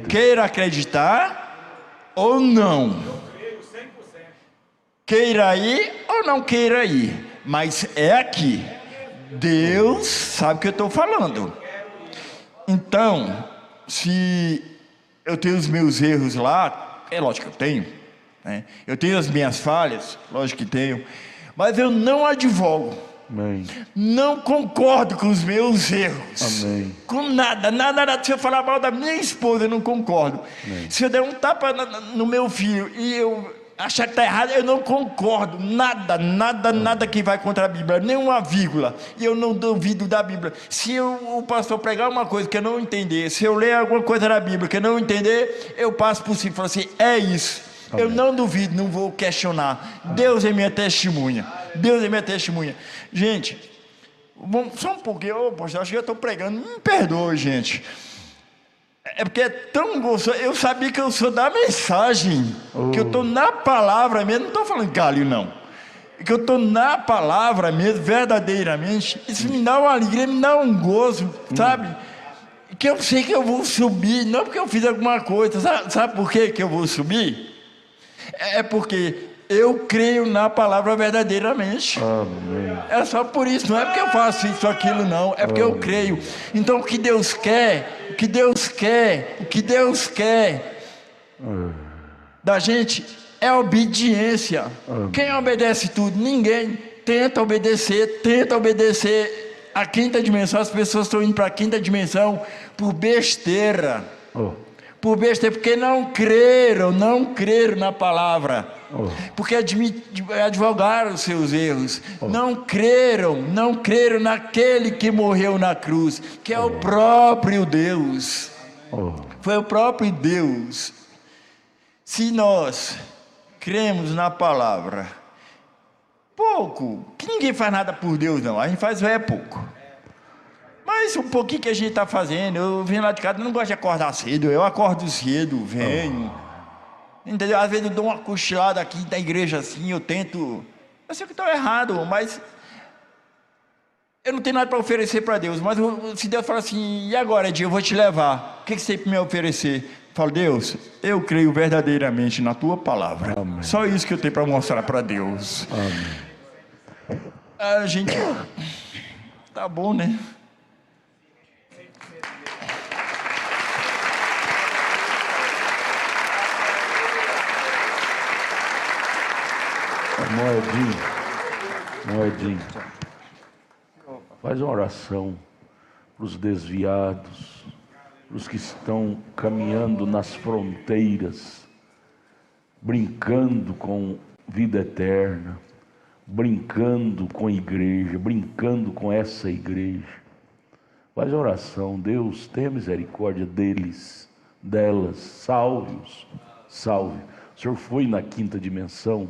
Queira acreditar ou não. Queira ir ou não queira ir. Mas é aqui. Deus sabe o que eu estou falando. Então, se eu tenho os meus erros lá, é lógico que eu tenho, né? Eu tenho as minhas falhas, lógico que tenho, mas eu não advogo. Amém. Não concordo com os meus erros. Amém. Com nada. Se eu falar mal da minha esposa, eu não concordo. Amém. Se eu der um tapa no meu filho e eu achar que está errado, eu não concordo. Nada que vai contra a Bíblia, nem uma vírgula. E eu não duvido da Bíblia. Se o pastor pregar uma coisa que eu não entender, se eu ler alguma coisa da Bíblia que eu não entender, eu passo por cima e falo assim, é isso. Amém. Eu não duvido, não vou questionar. Deus é minha testemunha. Deus é minha testemunha. Gente, só um pouquinho, poxa, acho que eu estou pregando, me perdoe, gente. É porque é tão gostoso. Eu sabia que eu sou da mensagem, que eu estou na palavra mesmo, não estou falando galho não, que eu estou na palavra mesmo, verdadeiramente. Isso me dá uma alegria, me dá um gozo, sabe? Que eu sei que eu vou subir, não porque eu fiz alguma coisa, sabe por quê que eu vou subir? É porque eu creio na palavra verdadeiramente. Amém. É só por isso, não é porque eu faço isso ou aquilo, não. É porque eu creio. Então, o que Deus quer, o que Deus quer, o que Deus quer da gente é obediência. Quem obedece tudo? Ninguém. Tenta obedecer a quinta dimensão. As pessoas estão indo para a quinta dimensão por besteira. Por besteira, porque não creram na palavra. Porque advogaram os seus erros. Não creram naquele que morreu na cruz, que é o próprio Deus. Foi o próprio Deus. Se nós cremos na palavra, pouco, que ninguém faz nada por Deus, não. A gente faz pouco. Mas um pouquinho que a gente está fazendo, eu venho lá de casa, eu não gosto de acordar cedo, eu acordo cedo, venho. Entendeu? Às vezes eu dou uma cochilada aqui da igreja assim, eu tento. Eu sei que estou errado, mas eu não tenho nada para oferecer para Deus. Mas se Deus fala assim, e agora, Edinho, eu vou te levar, o que você tem para me oferecer? Eu falo, Deus, eu creio verdadeiramente na tua palavra. Amém. Só isso que eu tenho para mostrar para Deus. Amém. A gente. Tá bom, né? Moedinho, faz uma oração para os desviados, para os que estão caminhando nas fronteiras, brincando com vida eterna, brincando com a igreja, brincando com essa igreja. Faz a oração, Deus, tenha misericórdia deles, delas, salve-os, salve. O Senhor foi na quinta dimensão,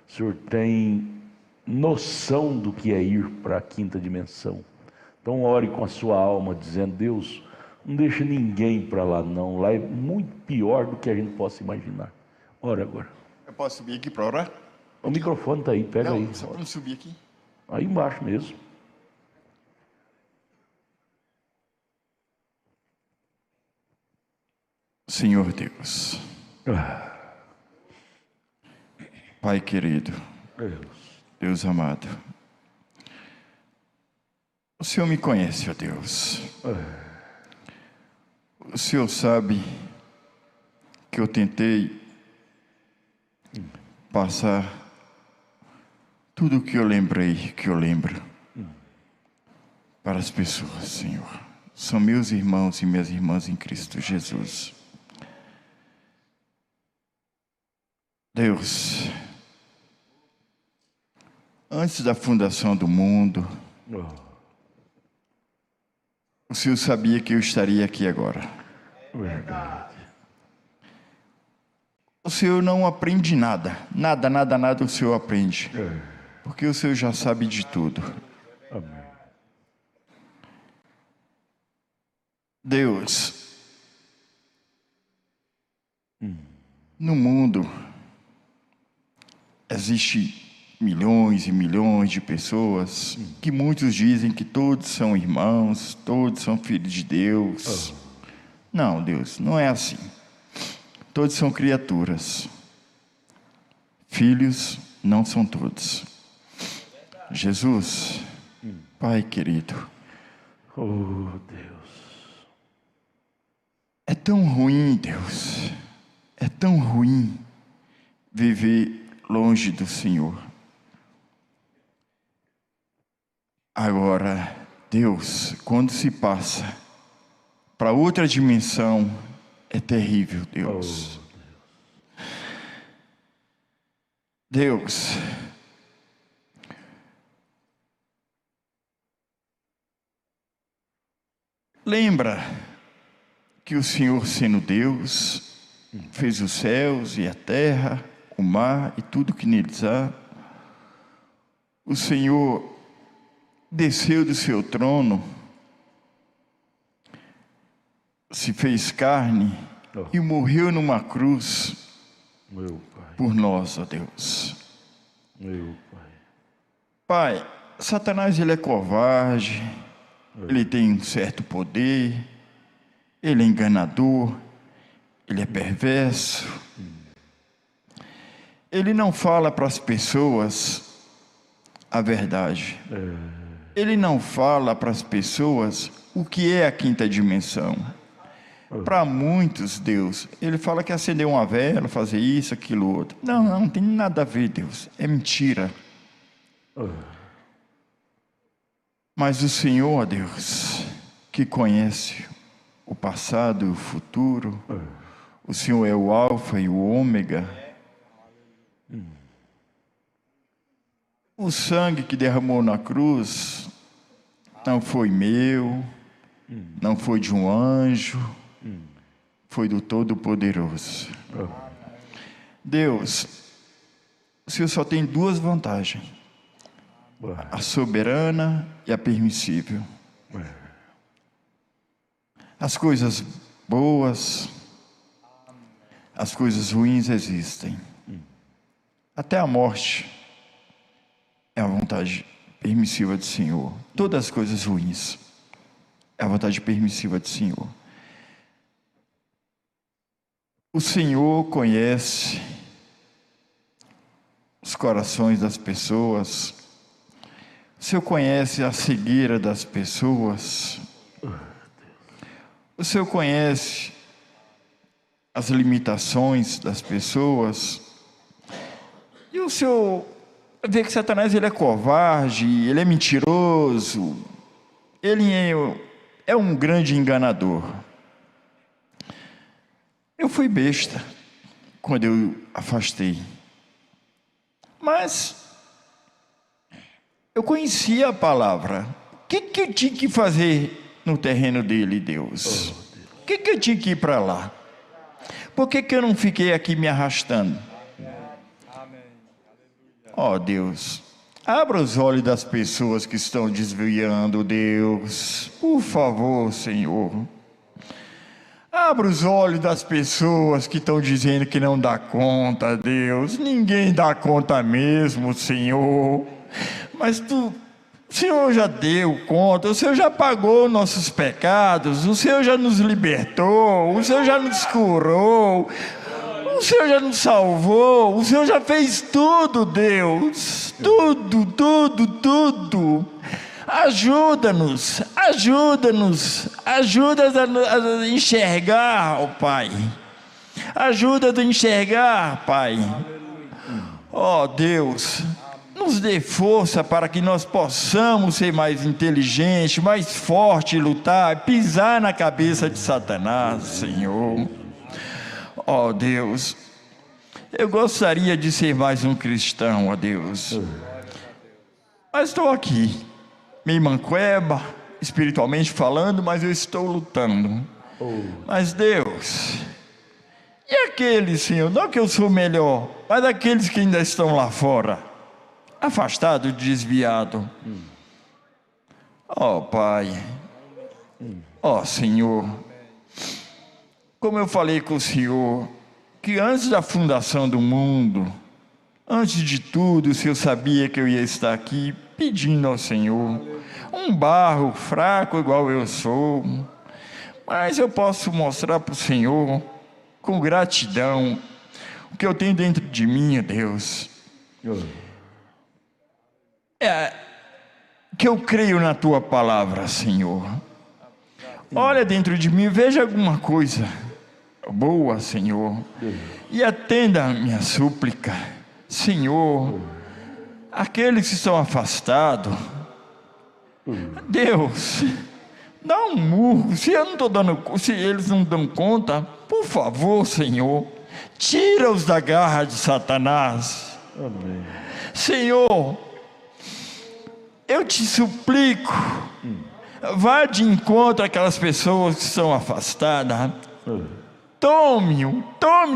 o Senhor tem noção do que é ir para a quinta dimensão. Então ore com a sua alma, dizendo, Deus, não deixa ninguém para lá não, lá é muito pior do que a gente possa imaginar. Ora agora. Eu posso subir aqui para orar? O microfone está aí, pega aí. Só para não subir aqui. Aí embaixo mesmo. Senhor Deus, Pai querido, Deus amado, o Senhor me conhece, ó Deus. O Senhor sabe que eu tentei passar tudo o que eu lembrei, que eu lembro, para as pessoas, Senhor. São meus irmãos e minhas irmãs em Cristo Jesus. Deus, antes da fundação do mundo, o Senhor sabia que eu estaria aqui agora. Verdade. O Senhor não aprende nada, nada o Senhor aprende, porque o Senhor já sabe de tudo. Amém. Deus, no mundo existe milhões e milhões de pessoas que muitos dizem que todos são irmãos, todos são filhos de Deus. Não, Deus, não é assim. Todos são criaturas. Filhos não são todos. Jesus, Pai querido. Oh, Deus. É tão ruim, Deus. É tão ruim viver longe do Senhor. Agora, Deus, quando se passa para outra dimensão, é terrível, Deus. Deus, lembra que o Senhor, sendo Deus, fez os céus e a terra, o mar e tudo que neles há. O Senhor desceu do seu trono, se fez carne e morreu numa cruz por nós, ó Deus. Meu Pai. Pai, Satanás ele é covarde, ele tem um certo poder, ele é enganador, ele é perverso. Ele não fala para as pessoas a verdade. Ele não fala para as pessoas o que é a quinta dimensão. Para muitos, Deus, ele fala que acender uma vela, fazer isso, aquilo, outro. Não tem nada a ver, Deus. É mentira. Mas o Senhor, Deus, que conhece o passado e o futuro, o Senhor é o Alfa e o Ômega. O sangue que derramou na cruz não foi meu, não foi de um anjo, foi do Todo-Poderoso. Deus, o Senhor só tem duas vantagens: a soberana e a permissível. As coisas boas, as coisas ruins existem. Até a morte é a vontade permissiva do Senhor. Todas as coisas ruins é a vontade permissiva do Senhor. O Senhor conhece os corações das pessoas. O Senhor conhece a cegueira das pessoas. O Senhor conhece as limitações das pessoas. E o Senhor vê que Satanás, ele é covarde, ele é mentiroso, ele é um grande enganador. Eu fui besta quando eu afastei, mas eu conhecia a palavra. O que eu tinha que fazer no terreno dele, Deus? O que eu tinha que ir para lá? Por que eu não fiquei aqui me arrastando? Ó Deus, abra os olhos das pessoas que estão desviando, Deus. Por favor, Senhor. Abra os olhos das pessoas que estão dizendo que não dá conta, Deus. Ninguém dá conta mesmo, Senhor. Mas o Senhor já deu conta, o Senhor já pagou nossos pecados, o Senhor já nos libertou, o Senhor já nos curou, o Senhor já nos salvou, o Senhor já fez tudo, Deus. Tudo. Ajuda-nos a enxergar, ó Pai. Ajuda-nos a enxergar, Pai. Ó Deus, nos dê força para que nós possamos ser mais inteligentes, mais fortes, lutar, pisar na cabeça de Satanás, Senhor. Ó Deus, eu gostaria de ser mais um cristão, ó Deus. Mas estou aqui, meio manqueba, espiritualmente falando, mas eu estou lutando. Mas Deus, e aqueles, Senhor, não que eu sou melhor, mas aqueles que ainda estão lá fora, afastado, desviado. Ó Pai, ó Senhor, como eu falei com o Senhor, que antes da fundação do mundo, antes de tudo, o Senhor sabia que eu ia estar aqui pedindo ao Senhor, um barro fraco igual eu sou, mas eu posso mostrar para o Senhor, com gratidão, o que eu tenho dentro de mim, Deus. É que eu creio na Tua palavra, Senhor. Olha dentro de mim, veja alguma coisa boa, Senhor, e atenda a minha súplica, Senhor. Aqueles que estão afastados, Deus, dá um murro. Se eles não dão conta, por favor, Senhor, tira-os da garra de Satanás. Amém. Senhor, eu te suplico, vá de encontro àquelas pessoas que estão afastadas. Tome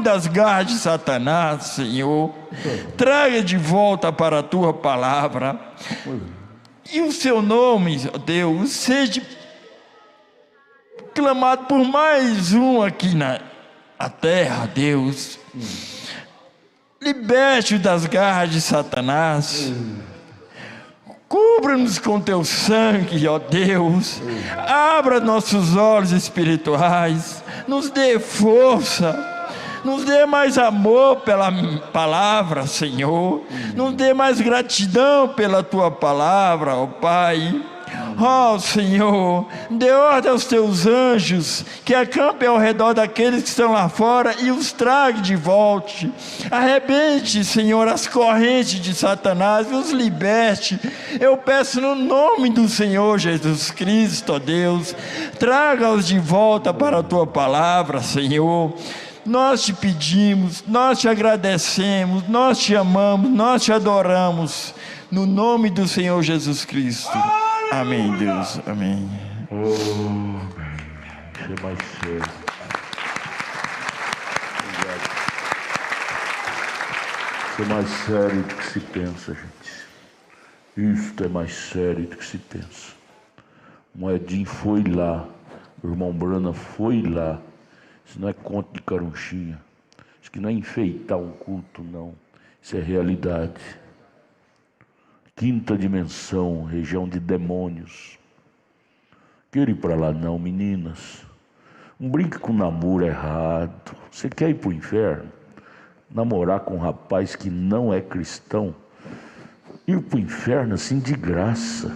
das garras de Satanás, Senhor. Traga de volta para a Tua palavra. E o Seu nome, Deus, seja clamado por mais um aqui na terra, Deus. Liberte-o das garras de Satanás. Cubra-nos com Teu sangue, ó Deus. Abra nossos olhos espirituais. Nos dê força. Nos dê mais amor pela palavra, Senhor. Nos dê mais gratidão pela tua palavra, ó Pai. Ó Senhor, dê ordem aos teus anjos que acampem ao redor daqueles que estão lá fora e os trague de volta. Arrebente, Senhor, as correntes de Satanás e os liberte. Eu peço no nome do Senhor Jesus Cristo, ó Deus, traga-os de volta para a tua palavra, Senhor. Nós te pedimos, nós te agradecemos, nós te amamos, nós te adoramos, no nome do Senhor Jesus Cristo. Amém, Deus, amém. Ser mais sério. Ser mais sério do que se pensa, gente. Isto é mais sério do que se pensa. Moedinho foi lá, o irmão Brana foi lá. Isso não é conto de carunchinha. Isso que não é enfeitar um culto, não. Isso é realidade. Quinta dimensão, região de demônios. Quero ir para lá não, meninas. Não brinque com namoro errado. Você quer ir para o inferno? Namorar com um rapaz que não é cristão? Ir para o inferno assim de graça.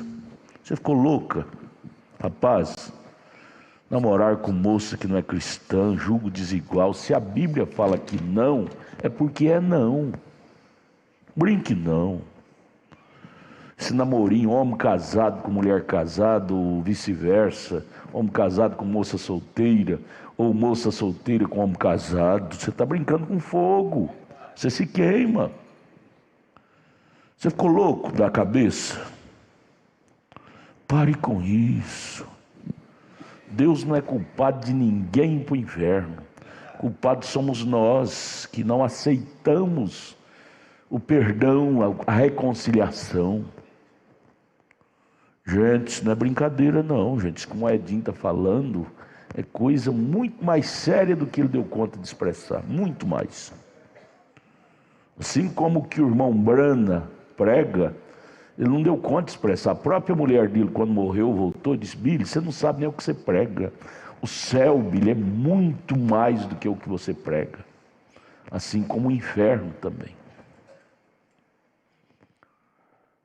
Você ficou louca? Rapaz, namorar com moça que não é cristã, julgo desigual. Se a Bíblia fala que não, é porque é não. Brinque não. Esse namorinho, homem casado com mulher casada, ou vice-versa, homem casado com moça solteira, ou moça solteira com homem casado, você está brincando com fogo, você se queima. Você ficou louco da cabeça? Pare com isso. Deus não é culpado de ninguém ir para o inferno. Culpados somos nós, que não aceitamos o perdão, a reconciliação. Gente, isso não é brincadeira não, gente. Isso que o Moedinho está falando é coisa muito mais séria do que ele deu conta de expressar. Muito mais. Assim como que o irmão Brana prega, ele não deu conta de expressar. A própria mulher dele, quando morreu, voltou e disse: Billy, você não sabe nem o que você prega. O céu, Billy, é muito mais do que o que você prega. Assim como o inferno também.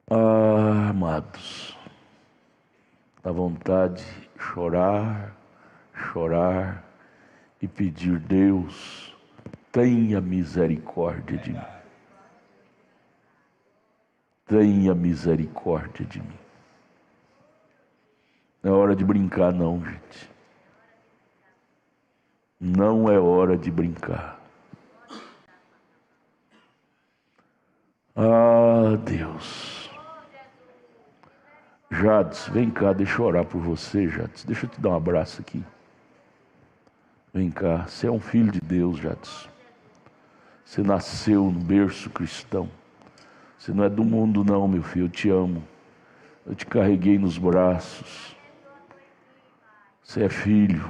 Ah, amados, dá vontade de chorar, chorar e pedir: Deus, tenha misericórdia de mim. Tenha misericórdia de mim. Não é hora de brincar não, gente. Não é hora de brincar. Ah, Deus. Jades, vem cá, deixa eu orar por você, Jades. Deixa eu te dar um abraço aqui. Vem cá, você é um filho de Deus, Jades. Você nasceu no berço cristão. Você não é do mundo não, meu filho, eu te amo. Eu te carreguei nos braços. Você é filho.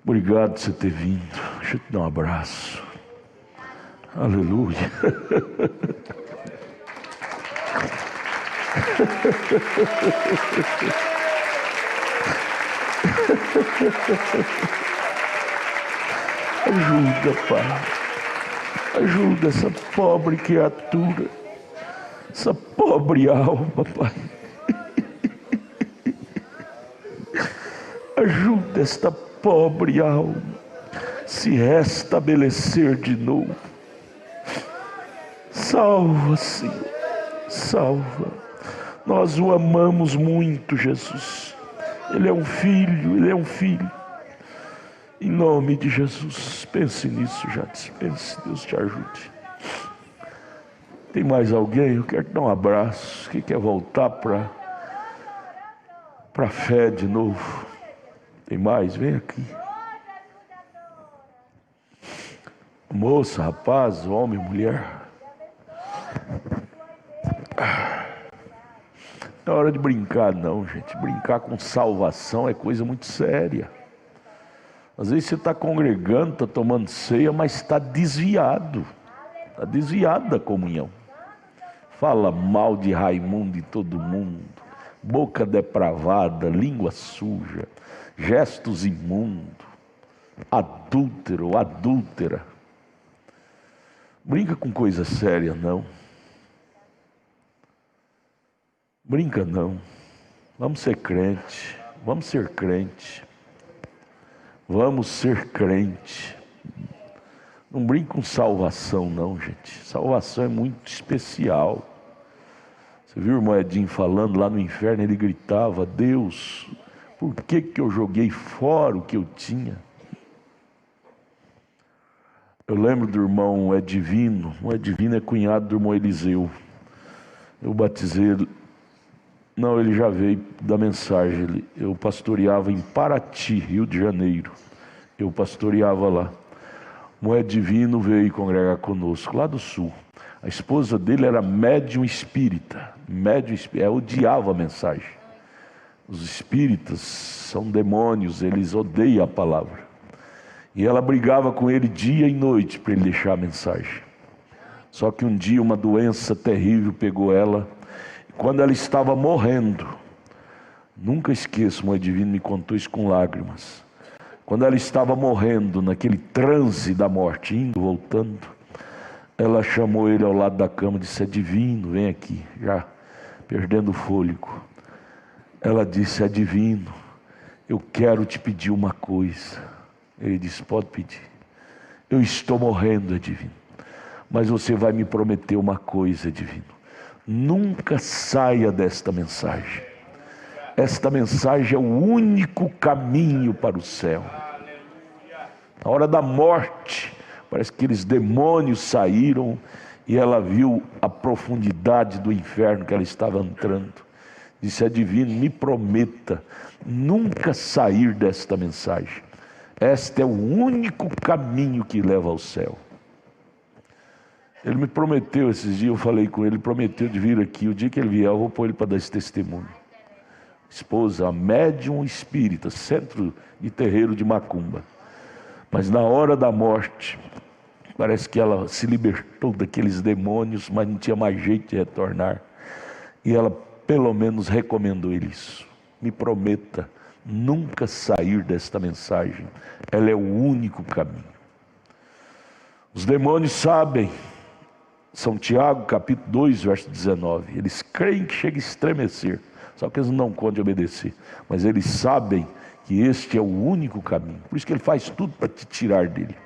Obrigado por você ter vindo. Deixa eu te dar um abraço. Aleluia. Ajuda, Pai. Ajuda essa pobre criatura, essa pobre alma, Pai. Ajuda esta pobre alma se restabelecer de novo. Salva, Senhor, salva. Nós o amamos muito, Jesus. Ele é um filho, ele é um filho. Em nome de Jesus, pense nisso, Jades. Pense, Deus te ajude. Tem mais alguém? Eu quero te dar um abraço. Quem quer voltar para a fé de novo? Tem mais? Vem aqui. Moça, rapaz, homem, mulher. Não é hora de brincar não, gente. Brincar com salvação é coisa muito séria. Às vezes você está congregando, está tomando ceia, mas está desviado. Está desviado da comunhão. Fala mal de Raimundo e todo mundo. Boca depravada, língua suja, gestos imundos. adúltero ou adúltera. Brinca com coisa séria, não. Brinca não. Vamos ser crente. Vamos ser crente. Vamos ser crente. Não brinca com salvação, não, gente. Salvação é muito especial. Você viu o irmão Edinho falando lá no inferno? Ele gritava: Deus, por que eu joguei fora o que eu tinha? Eu lembro do irmão Edivino. O Edivino é cunhado do irmão Eliseu. Eu batizei ele. Não, ele já veio da mensagem. Eu pastoreava em Paraty, Rio de Janeiro. Eu pastoreava lá. O Edivino veio congregar conosco, lá do sul. A esposa dele era médium espírita. Odiava a mensagem. Os espíritas são demônios, eles odeiam a palavra. E ela brigava com ele dia e noite para ele deixar a mensagem. Só que um dia uma doença terrível pegou ela. E quando ela estava morrendo, nunca esqueço, o Edivino me contou isso com lágrimas. Quando ela estava morrendo, naquele transe da morte, indo, voltando, ela chamou ele ao lado da cama e disse: Edivino, vem aqui, já perdendo o fôlego. Ela disse: Edivino, eu quero te pedir uma coisa. Ele disse: pode pedir. Eu estou morrendo, Edivino, mas você vai me prometer uma coisa, Edivino. Nunca saia desta mensagem. Esta mensagem é o único caminho para o céu. Na hora da morte, parece que aqueles demônios saíram e ela viu a profundidade do inferno que ela estava entrando. Disse: Edivino, me prometa nunca sair desta mensagem. Este é o único caminho que leva ao céu. Ele me prometeu esses dias, eu falei com ele, prometeu de vir aqui. O dia que ele vier, eu vou pôr ele para dar esse testemunho. Esposa, médium espírita, centro de terreiro de macumba. Mas na hora da morte, parece que ela se libertou daqueles demônios, mas não tinha mais jeito de retornar. E ela pelo menos recomendou ele isso. Me prometa nunca sair desta mensagem. Ela é o único caminho. Os demônios sabem. São Tiago, capítulo 2, verso 19. Eles creem que chega a estremecer. Só que eles não dão conta de obedecer. Mas eles sabem que este é o único caminho. Por isso que ele faz tudo para te tirar dele.